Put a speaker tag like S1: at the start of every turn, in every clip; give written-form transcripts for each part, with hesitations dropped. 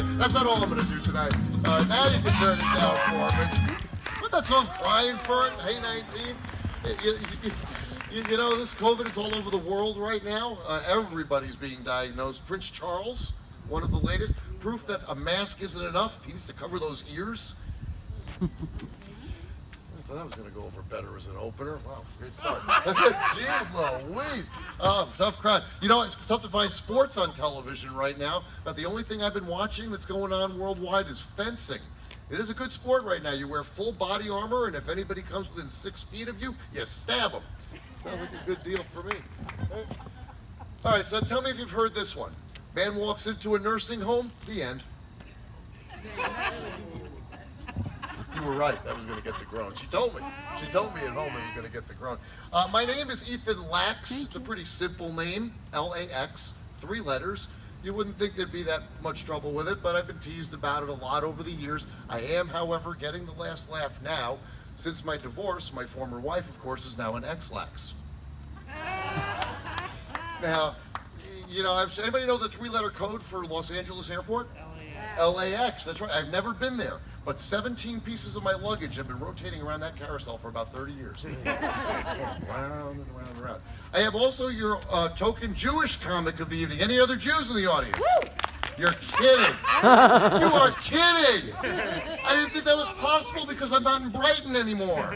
S1: That's not all I'm going to do tonight. Now you can turn it down for me. Put that song Crying for It, Hey 19. You know, this COVID is all over the world right now. Everybody's being diagnosed. Prince Charles, one of the latest. Proof that a mask isn't enough. He needs to cover those ears. I thought that was going to go over better as an opener. Wow, great start. Jeez Louise. Tough crowd. You know, it's tough to find sports on television right now, but the only thing I've been watching that's going on worldwide is fencing. It is a good sport right now. You wear full body armor, and if anybody comes within 6 feet of you, you stab them. Sounds like a good deal for me. All right, so tell me if you've heard this one. Man walks into a nursing home, the end. You were right, that was going to get the groan. She told me at home it was going to get the groan. My name is Ythan Lax. It's a pretty simple name, L-A-X, 3 letters. You wouldn't think there'd be that much trouble with it, but I've been teased about it a lot over the years. I am, however, getting the last laugh now. Since my divorce, my former wife, of course, is now an ex-Lax. Now, you know, anybody know the 3-letter code for Los Angeles Airport? LAX, that's right. I've never been there, but 17 pieces of my luggage have been rotating around that carousel for about 30 years. Round and round and round. I have also your token Jewish comic of the evening. Any other Jews in the audience? Woo! You're kidding. You are kidding. I didn't think that was possible because I'm not in Brighton anymore.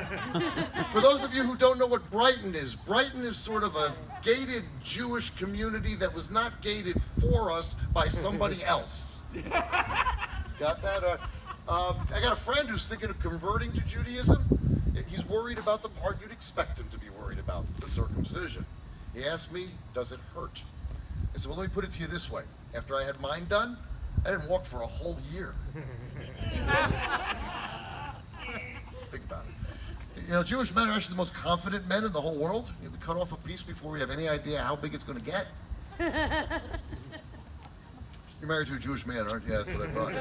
S1: For those of you who don't know what Brighton is sort of a gated Jewish community that was not gated for us by somebody else. Got that? I got a friend who's thinking of converting to Judaism. He's worried about the part you'd expect him to be worried about, the circumcision. He asked me, does it hurt? I said, well, let me put it to you this way. After I had mine done, I didn't walk for a whole year. Think about it. You know, Jewish men are actually the most confident men in the whole world. We cut off a piece before we have any idea how big it's going to get. You're married to a Jewish man, aren't you? Yeah, that's what I thought.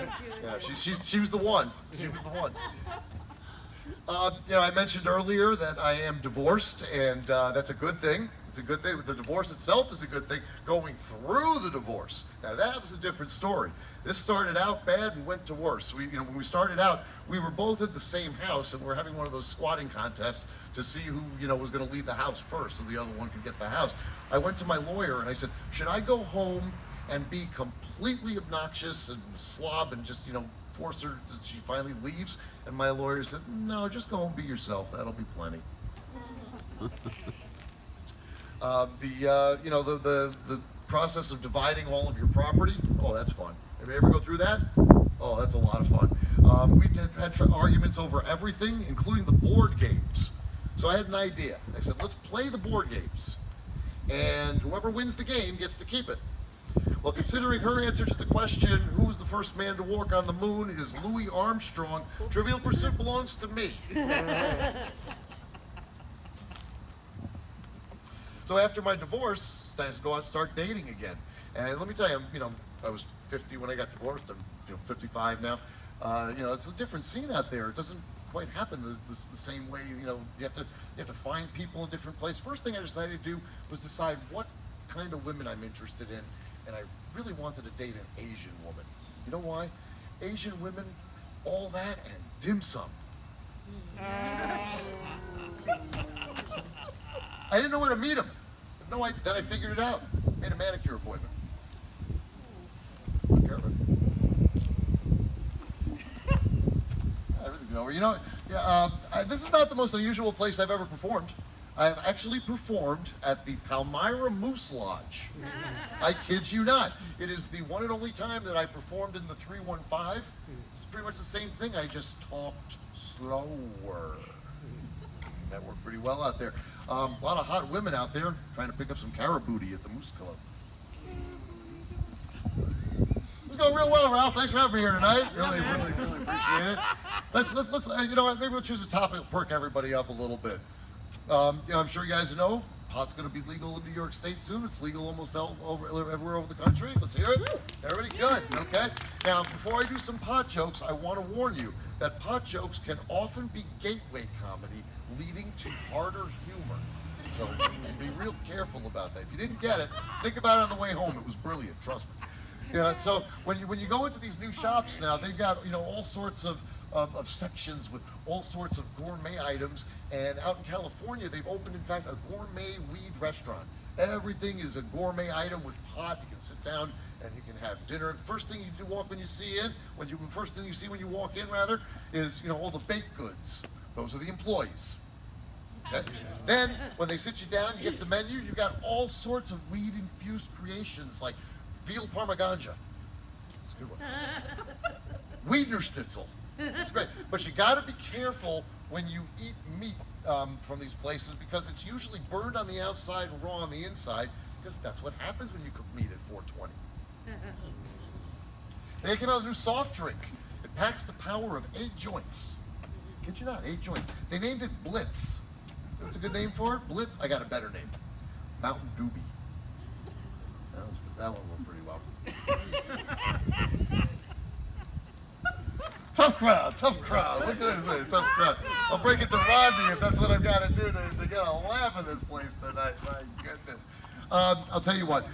S1: Yeah, she was the one. She was the one. You know, I mentioned earlier that I am divorced, and that's a good thing. It's a good thing. The divorce itself is a good thing. Going through the divorce, now that was a different story. This started out bad and went to worse. When we started out, we were both at the same house, and we were having one of those squatting contests to see who, was going to leave the house first, so the other one could get the house. I went to my lawyer and I said, should I go home and be completely obnoxious and slob and just, force her that she finally leaves? And my lawyer said, no, just go home and be yourself. That'll be plenty. The process of dividing all of your property, oh, that's fun. Have you ever go through that? Oh, that's a lot of fun. We had arguments over everything, including the board games. So I had an idea. I said, let's play the board games. And whoever wins the game gets to keep it. Well, considering her answer to the question, who was the first man to walk on the moon, is Louis Armstrong, Trivial Pursuit belongs to me. So after my divorce, I had to go out and start dating again. And let me tell you, I was 50 when I got divorced. I'm 55 now. It's a different scene out there. It doesn't quite happen the same way. You have to find people in different places. First thing I decided to do was decide what kind of women I'm interested in. And I really wanted to date an Asian woman. You know why? Asian women, all that and dim sum. I didn't know where to meet them. Then I figured it out. Made a manicure appointment. Took care of it. Everything's over. This is not the most unusual place I've ever performed. I've actually performed at the Palmyra Moose Lodge. I kid you not. It is the one and only time that I performed in the 315. It's pretty much the same thing. I just talked slower. That worked pretty well out there. A lot of hot women out there trying to pick up some caribooty at the Moose Club. It's going real well, Ralph. Thanks for having me here tonight. Really appreciate it. Let's maybe we'll choose a topic to perk everybody up a little bit. I'm sure you guys know pot's going to be legal in New York State soon. It's legal almost everywhere over the country. Let's hear it. Everybody good? Okay. Now, before I do some pot jokes, I want to warn you that pot jokes can often be gateway comedy leading to harder humor. So be real careful about that. If you didn't get it, think about it on the way home. It was brilliant, trust me. Yeah, so when you go into these new shops now, they've got all sorts of sections with all sorts of gourmet items. And out in California, they've opened, in fact, a gourmet weed restaurant. Everything is a gourmet item with pot. You can sit down and you can have dinner. First thing you do first thing you see when you walk in, rather, is all the baked goods. Those are the employees. Okay? Then, when they sit you down, you get the menu. You've got all sorts of weed-infused creations like veal parmigiana. It's a good one. Weidner schnitzel. It's great. But you got to be careful when you eat meat from these places, because it's usually burned on the outside and raw on the inside, because that's what happens when you cook meat at 420. They came out with a new soft drink. It packs the power of 8 joints. Kid you not, 8 joints. They named it Blitz. That's a good name for it? Blitz? I got a better name. Mountain Doobie. That one went pretty well. Tough crowd. Look at this, tough crowd. I'll break it to Rodney if that's what I've got to do to get a laugh in this place tonight. My goodness. I'll tell you what.